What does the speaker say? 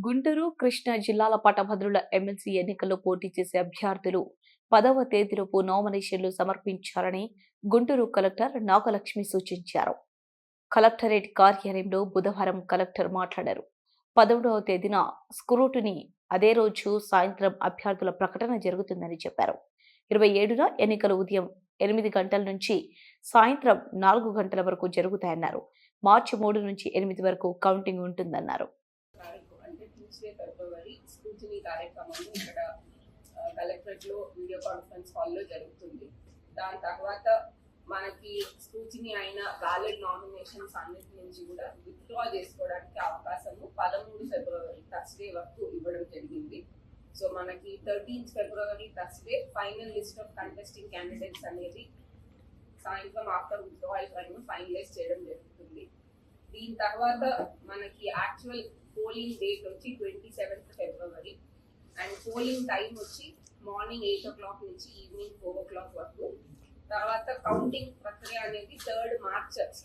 గుంటూరు, కృష్ణా జిల్లాల పట్టభద్రుల ఎమ్మెల్సీ ఎన్నికల్లో పోటీ చేసే అభ్యర్థులు 10వ తేదీలోపు నామినేషన్లు సమర్పించాలని గుంటూరు కలెక్టర్ నాగలక్ష్మి సూచించారు. కలెక్టరేట్ కార్యాలయంలో బుధవారం కలెక్టర్ మాట్లాడారు. 11వ తేదీన స్క్రూటినీ, అదే రోజు సాయంత్రం అభ్యర్థుల ప్రకటన జరుగుతుందని చెప్పారు. 27న ఎన్నికలు ఉదయం 8 గంటల నుంచి సాయంత్రం 4 గంటల వరకు జరుగుతాయన్నారు. మార్చి 3 నుంచి 8 వరకు కౌంటింగ్ ఉంటుందన్నారు. అంటే ట్యూస్డే ఫిబ్రవరి స్క్రూటినీ కార్యక్రమం ఇక్కడ కలెక్టరేట్ లో వీడియో కాన్ఫరెన్స్ హాల్లో జరుగుతుంది. దాని తర్వాత మనకి స్క్రూటినీ అయిన వ్యాలిడ్ నామినేషన్స్ అన్నిటి నుంచి కూడా విత్డ్రా చేసుకోవడానికి అవకాశము 13 ఫిబ్రవరి థర్స్డే వరకు ఇవ్వడం జరిగింది. సో మనకి 13 February Thursday final list of contesting candidates అనేది సాయంత్రం ఆఫ్టర్ విత్డ్రాయల్ టైం ఫైనలైజ్ చేయడం జరుగుతుంది. దీని తర్వాత మనకి యాక్చువల్ పోలింగ్ డేట్ వచ్చి 27th February and polling time వచ్చి మార్నింగ్ 8 o'clock నుంచి ఈవినింగ్ 4 o'clock వరకు. తర్వాత కౌంటింగ్ ప్రక్రియ అనేది 3rd మార్చ్